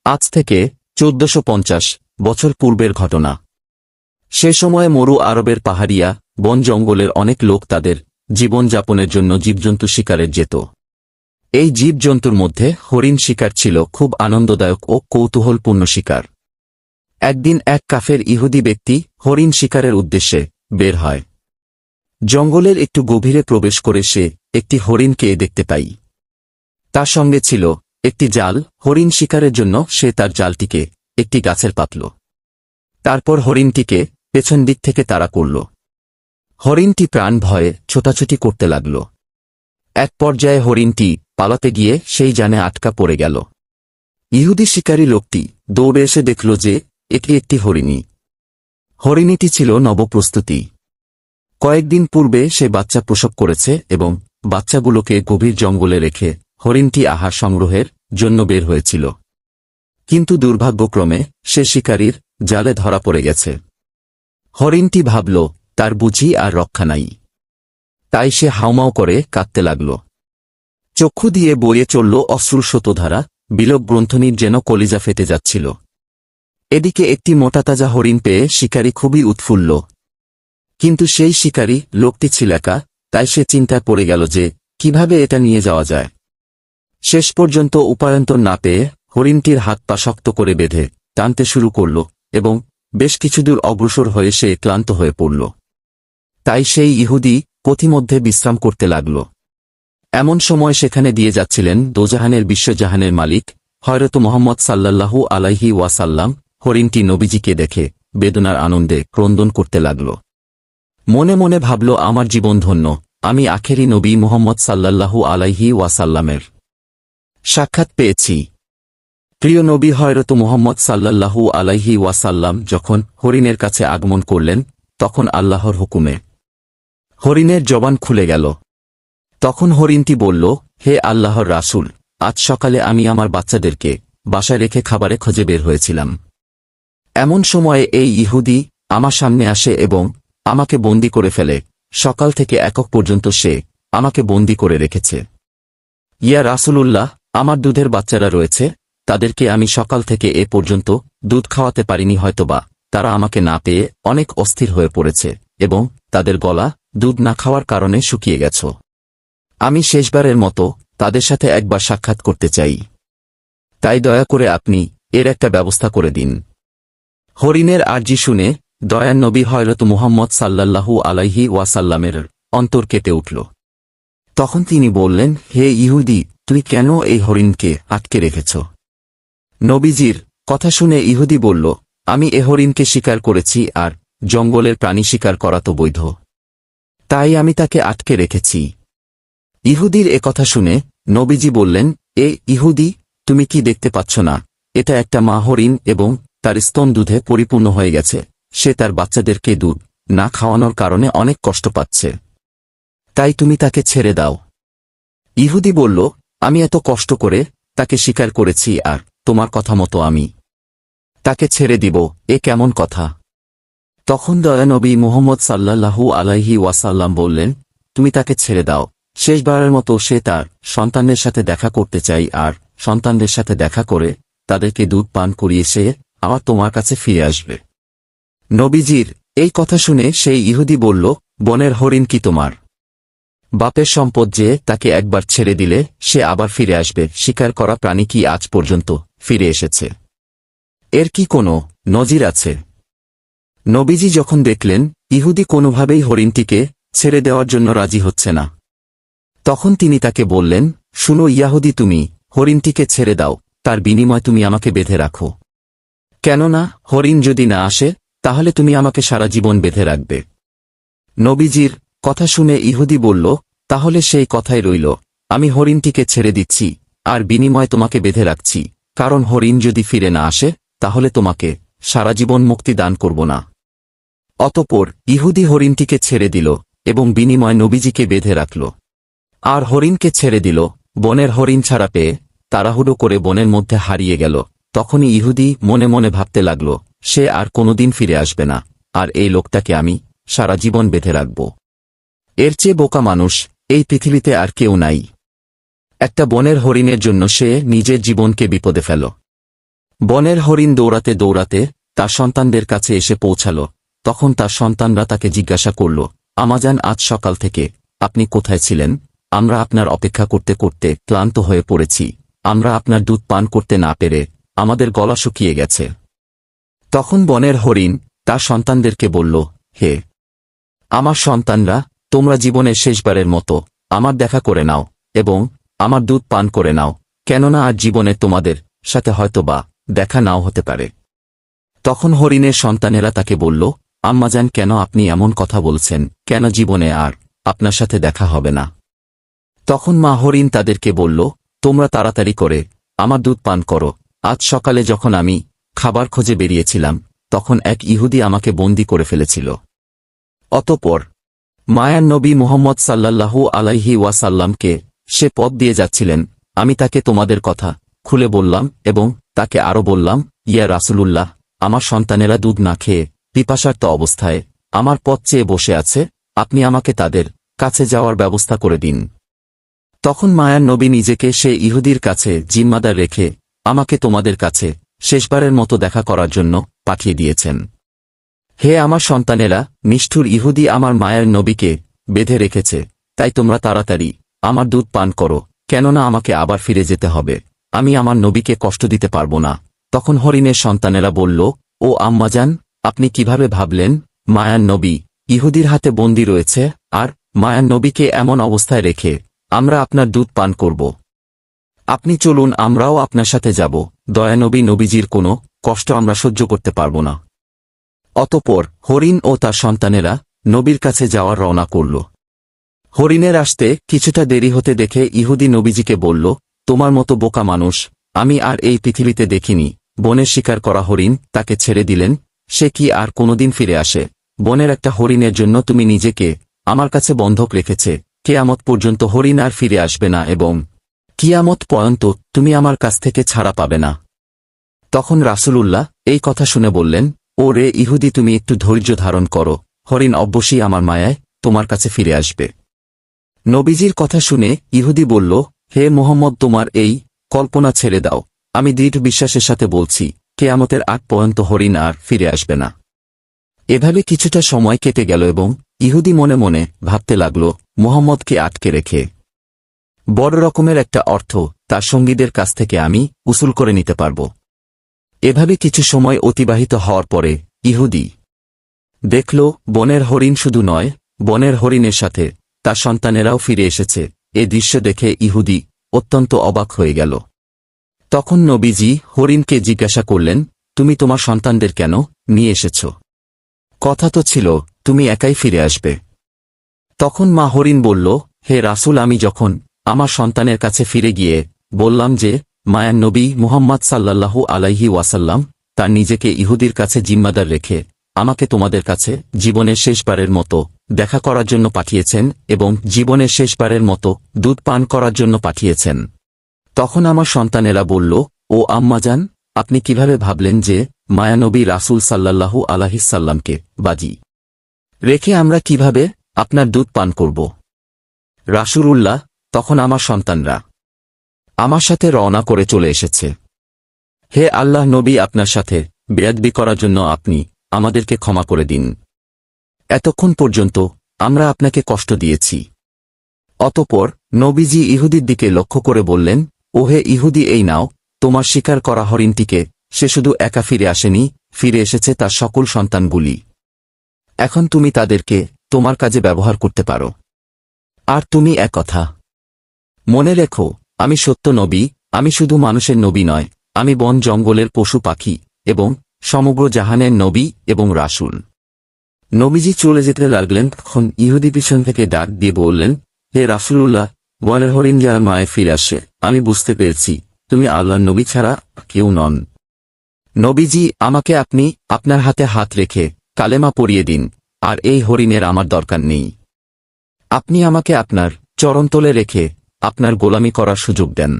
আজ থেকে 1450 বছর পূর্বের ঘটনা। সে সময়ে মরু আরবের পাহাড়িয়া বন জঙ্গলের অনেক লোক তাদের জীবনযাপনের জন্য জীবজন্তু শিকারের যেত। এই জীবজন্তুর মধ্যে হরিণ শিকার ছিল খুব আনন্দদায়ক ও কৌতূহলপূর্ণ শিকার। একদিন এক কাফের ইহুদি ব্যক্তি হরিণ শিকারের উদ্দেশ্যে বের হয়। জঙ্গলের একটু গভীরে প্রবেশ করে সে একটি হরিণকে দেখতে পাই। তার সঙ্গে ছিল একটি জাল। হরিণ শিকারের জন্য সে তার জালটিকে একটি গাছের পাতল। তারপর হরিণটিকে পেছন দিক থেকে তাড়া করল। হরিণটি প্রাণ ভয়ে ছোটাছুটি করতে লাগল। এক পর্যায়ে হরিণটি পালাতে গিয়ে সেই জানে আটকা পড়ে গেল। ইহুদি শিকারী লোকটি দৌড়ে এসে দেখল যে এটি একটি হরিণী। হরিণীটি ছিল নবপ্রস্তুতি। কয়েকদিন পূর্বে সে বাচ্চা প্রসব করেছে এবং বাচ্চাগুলোকে গভীর জঙ্গলে রেখে হরিণটি আহার সংগ্রহের জন্য বের হয়েছিল। কিন্তু দুর্ভাগ্যক্রমে সে শিকারীর জালে ধরা পড়ে গেছে। হরিণটি ভাবল তার বুঝি আর রক্ষা নাই। তাই সে হাউমাউ করে কাঁদতে লাগল। চক্ষু দিয়ে বয়ে চলল অশ্রু স্রোতধারা, বিলপ গ্রন্থনির যেন কলিজা ফেটে যাচ্ছিল। এদিকে একটি মোটাতাজা হরিণ পেয়ে শিকারী খুবই উৎফুল্ল। কিন্তু সেই শিকারী লোকটি ছিল একা, তাই সে চিন্তায় পড়ে গেল যে কিভাবে এটা নিয়ে যাওয়া যায়। শেষ পর্যন্ত উপায়ন্তর না পেয়ে হরিণটির হাত পা শক্ত করে বেঁধে টানতে শুরু করল এবং বেশ কিছুদূর অগ্রসর হয়ে সে ক্লান্ত হয়ে পড়ল। তাই সেই ইহুদি পথিমধ্যে বিশ্রাম করতে লাগল। এমন সময় সেখানে দিয়ে যাচ্ছিলেন দোজাহানের বিশ্বজাহানের মালিক হযরত মুহাম্মদ সাল্লাল্লাহু আলাইহি ওয়াসাল্লাম। হরিণটি নবীজিকে দেখে বেদনার আনন্দে ক্রন্দন করতে লাগল। মনে মনে ভাবল, আমার জীবন ধন্য, আমি আখেরি নবী মুহাম্মদ সাল্লাল্লাহু আলাইহি ওয়াসাল্লামের সাক্ষাৎ পেয়েছি। প্রিয় নবী হযরত মুহাম্মদ সাল্লাল্লাহু আলাইহি ওয়াসাল্লাম যখন হরিণের কাছে আগমন করলেন, তখন আল্লাহর হুকুমে হরিণের জবান খুলে গেল। তখন হরিণটি বলল, হে আল্লাহর রাসূল, আজ সকালে আমি আমার বাচ্চাদেরকে বাসায় রেখে খাবারে খোঁজে বের হয়েছিলাম। এমন সময়ে এই ইহুদি আমার সামনে আসে এবং আমাকে বন্দী করে ফেলে। সকাল থেকে একক পর্যন্ত সে আমাকে বন্দী করে রেখেছে। ইয়া রাসূলুল্লাহ, আমার দুধের বাচ্চারা রয়েছে, তাদেরকে আমি সকাল থেকে এ পর্যন্ত দুধ খাওয়াতে পারিনি। হয়তোবা তারা আমাকে না পেয়ে অনেক অস্থির হয়ে পড়েছে এবং তাদের গলা দুধ না খাওয়ার কারণে শুকিয়ে গেছ। আমি শেষবারের মতো তাদের সাথে একবার সাক্ষাৎ করতে চাই। তাই দয়া করে আপনি এর একটা ব্যবস্থা করে দিন। হরিণের আর্জি শুনে দয়ার নবী হযরত মুহাম্মদ সাল্লাল্লাহু আলাইহি ওয়াসাল্লামের অন্তর কেঁপে উঠল। তখন তিনি বললেন, হে ইহুদি, তুই কেন এই হরিণকে আটকে রেখেছ? নবীজির কথা শুনে ইহুদি বলল, আমি এ হরিণকে শিকার করেছি, আর জঙ্গলের প্রাণী শিকার করা তো বৈধ, তাই আমি তাকে আটকে রেখেছি। ইহুদির কথা শুনে নবীজি বললেন, এ ইহুদি, তুমি কি দেখতে পাচ্ছ না, এটা একটা মা হরিণ এবং তার স্তন দুধে পরিপূর্ণ হয়ে গেছে। সে তার বাচ্চাদেরকে দুধ না খাওয়ানোর কারণে অনেক কষ্ট পাচ্ছে। তাই তুমি তাকে ছেড়ে দাও। ইহুদি বলল, আমি এত কষ্ট করে তাকে শিকার করেছি, আর তোমার কথা মতো আমি তাকে ছেড়ে দিব, এ কেমন কথা? তখন দয়ানবী মুহাম্মদ সাল্লাল্লাহু আলাইহি ওয়াসাল্লাম বললেন, তুমি তাকে ছেড়ে দাও। শেষবারের মতো সে তার সন্তানদের সাথে দেখা করতে চাই, আর সন্তানদের সাথে দেখা করে তাদেরকে দুধ পান করিয়ে সে আবার তোমার কাছে ফিরে আসবে। নবীজির এই কথা শুনে সেই ইহুদি বলল, বনের হরিণ কি তোমার বাপের সম্পদ যে তাকে একবার ছেড়ে দিলে সে আবার ফিরে আসবে? শিকার করা প্রাণী কি আজ পর্যন্ত ফিরে এসেছে? এর কি কোনো নজির আছে? নবীজি যখন দেখলেন ইহুদি কোনোভাবেই হরিণটিকে ছেড়ে দেওয়ার জন্য রাজি হচ্ছে না, তখন তিনি তাকে বললেন, শুনো ইয়াহুদি, তুমি হরিণটিকে ছেড়ে দাও, তার বিনিময় তুমি আমাকে বেঁধে রাখো। কেননা হরিণ যদি না আসে তাহলে তুমি আমাকে সারা জীবন বেঁধে রাখবে। নবীজির কথা শুনে ইহুদি বলল, তাহলে সেই কথাই রইল, আমি হরিণটিকে ছেড়ে দিচ্ছি আর বিনিময়ে তোমাকে বেঁধে রাখছি, কারণ হরিণ যদি ফিরে না আসে তাহলে তোমাকে সারা জীবন মুক্তি দান করব না। অতঃপর ইহুদি হরিণটিকে ছেড়ে দিল এবং বিনিময় নবীজিকে বেঁধে রাখল। আর হরিণকে ছেড়ে দিল। বনের হরিণ ছাড়া পেয়ে তাড়াহুড়ো করে বনের মধ্যে হারিয়ে গেল। তখনই ইহুদি মনে মনে ভাবতে লাগল, সে আর কোনোদিন ফিরে আসবে না, আর এই লোকটাকে আমি সারা জীবন বেঁধে রাখব। এর চেয়ে বোকা মানুষ এই পৃথিবীতে আর কেউ নাই। একটা বনের হরিণের জন্য সে নিজের জীবনকে বিপদে ফেল। বনের হরিণ দৌড়াতে দৌড়াতে তার সন্তানদের কাছে এসে পৌঁছাল। তখন তার সন্তানরা তাকে জিজ্ঞাসা করল, আমাজান, আজ সকাল থেকে আপনি কোথায় ছিলেন? আমরা আপনার অপেক্ষা করতে করতে ক্লান্ত হয়ে পড়েছি। আমরা আপনার দুধ পান করতে না পেরে আমাদের গলা শুকিয়ে গেছে। তখন বনের হরিণ তার সন্তানদেরকে বলল, হে আমার সন্তানরা, তোমরা জীবনের শেষবারের মতো আমার দেখা করে নাও এবং আমার দুধ পান করে নাও, কেননা আজ জীবনে তোমাদের সাথে হয়তোবা দেখা নাও হতে পারে। তখন হরিণের সন্তানেরা তাকে বলল, আম্মাজান, কেন আপনি এমন কথা বলছেন? কেন জীবনে আর আপনার সাথে দেখা হবে না? তখন মা হরিণ তাদেরকে বলল, তোমরা তাড়াতাড়ি করে আমার দুধ পান করো। আজ সকালে যখন আমি খাবার খোঁজে বেরিয়েছিলাম, তখন এক ইহুদি আমাকে বন্দী করে ফেলেছিল। অতঃপর মায়ার নবী মুহাম্মদ সাল্লাল্লাহু আলাইহি ওয়াসাল্লামকে সে পথ দিয়ে যাচ্ছিলেন। আমি তাকে তোমাদের কথা খুলে বললাম এবং তাকে আরো বললাম, ইয়া রাসূলুল্লাহ, আমার সন্তানেরা দুধ না খেয়ে পিপাসার্ত অবস্থায় আমার পথ চেয়ে বসে আছে, আপনি আমাকে তাদের কাছে যাওয়ার ব্যবস্থা করে দিন। তখন মায়ার নবী নিজেকে সে ইহুদির কাছে জিম্মাদার রেখে আমাকে তোমাদের কাছে শেষবারের মতো দেখা করার জন্য পাঠিয়ে দিয়েছেন। হে আমার সন্তানেরা, নিষ্ঠুর ইহুদি আমার মায়ের নবীকে বেঁধে রেখেছে, তাই তোমরা তাড়াতাড়ি আমার দুধ পান করো, কেননা আমাকে আবার ফিরে যেতে হবে। আমি আমার নবীকে কষ্ট দিতে পারব না। তখন হরিণের সন্তানেরা বলল, ও আম্মাজান, আপনি কিভাবে ভাবলেন মায়ার নবী ইহুদির হাতে বন্দী রয়েছে আর মায়ার নবীকে এমন অবস্থায় রেখে আমরা আপনার দুধ পান করব? আপনি চলুন, আমরাও আপনার সাথে যাব। দয়ানবী নবীজির কোনো কষ্ট আমরা সহ্য করতে পারব না। অতঃপর হরিণ ও তার সন্তানেরা নবীর কাছে যাওয়ার রওনা করল। হরিণের আসতে কিছুটা দেরি হতে দেখে ইহুদি নবীজিকে বলল, তোমার মতো বোকা মানুষ আমি আর এই পৃথিবীতে দেখিনি। বনের শিকার করা হরিণ তাকে ছেড়ে দিলেন, সে কি আর কোনোদিন ফিরে আসে? বনের একটা হরিণের জন্য তুমি নিজেকে আমার কাছে বন্ধক রেখেছে। কিয়ামত পর্যন্ত হরিণ আর ফিরে আসবে না এবং কিয়ামত পর্যন্ত তুমি আমার কাছ থেকে ছাড়া পাবে না। তখন রাসূলুল্লাহ এই কথা শুনে বললেন, ও রে ইহুদি, তুমি একটু ধৈর্য ধারণ করো, হরিণ অবশ্যই আমার মায়ায় তোমার কাছে ফিরে আসবে। নবীজির কথা শুনে ইহুদি বলল, হে মুহাম্মদ, তোমার এই কল্পনা ছেড়ে দাও। আমি দৃঢ় বিশ্বাসের সাথে বলছি, কিয়ামতের আগ পর্যন্ত হরিণ আর ফিরে আসবে না। এভাবে কিছুটা সময় কেটে গেল এবং ইহুদি মনে মনে ভাবতে লাগল, মুহাম্মদকে আটকে রেখে বড় রকমের একটা অর্থ তার সঙ্গীদের কাছ থেকে আমি উসুল করে নিতে পারব। এভাবে কিছু সময় অতিবাহিত হওয়ার পরে ইহুদি দেখল বনের হরিণ শুধু নয়, বনের হরিণের সাথে তার সন্তানেরাও ফিরে এসেছে। এ দৃশ্য দেখে ইহুদি অত্যন্ত অবাক হয়ে গেল। তখন নবীজি হরিণকে জিজ্ঞাসা করলেন, তুমি তোমার সন্তানদের কেন নিয়ে এসেছ? কথা তো ছিল তুমি একাই ফিরে আসবে। তখন মা হরিণ বলল, হে রাসূল, আমি যখন আমার সন্তানের কাছে ফিরে গিয়ে বললাম যে মায়ার নবী মুহাম্মদ সাল্লাল্লাহু আলাইহি ওয়াসাল্লাম তার নিজেকে ইহুদির কাছে জিম্মাদার রেখে আমাকে তোমাদের কাছে জীবনের শেষবারের মতো দেখা করার জন্য পাঠিয়েছেন এবং জীবনের শেষবারের মতো দুধ পান করার জন্য পাঠিয়েছেন, তখন আমার সন্তানেরা বলল, ও আম্মাজান, আপনি কিভাবে ভাবলেন যে মায়ানবী রাসূল সাল্লাল্লাহু আলাইহিসাল্লামকে বাজি রেখে আমরা কিভাবে আপনার দুধ পান করব? রাসূলুল্লাহ, তখন আমার সন্তানরা আমার সাথে রওনা করে চলে এসেছে। হে আল্লাহ নবী, আপনার সাথে বেয়াদবি করার জন্য আপনি আমাদেরকে ক্ষমা করে দিন। এতক্ষণ পর্যন্ত আমরা আপনাকে কষ্ট দিয়েছি। অতঃপর নবীজি ইহুদির দিকে লক্ষ্য করে বললেন, ওহে ইহুদি, এই নাও তোমার শিকার করা হরিণটিকে। সে শুধু একা ফিরে আসেনি, ফিরে এসেছে তার সকল সন্তানগুলি। এখন তুমি তাদেরকে তোমার কাজে ব্যবহার করতে পারো। আর তুমি এক কথা মনে রেখো, আমি সত্য নবী। আমি শুধু মানুষের নবী নয়, আমি বন জঙ্গলের পশু পাখি এবং সমগ্র জাহানের নবী এবং রাসূল। নবীজি চলে যেতে লাগলেন। তখন ইহুদি পিছন থেকে ডাক দিয়ে বললেন, হে রাসূলুল্লাহ, বনের হরিণ যার মায়ে ফিরে আসে, আমি বুঝতে পেরেছি তুমি আল্লাহর নবী ছাড়া কেউ নন। নবীজি, আমাকে আপনি আপনার হাতে হাত রেখে কালেমা পরিয়ে দিন, আর এই হরিণের আমার দরকার নেই। আপনি আমাকে আপনার চরণতলে রেখে আপনার গোলামি করার সুযোগ দেন।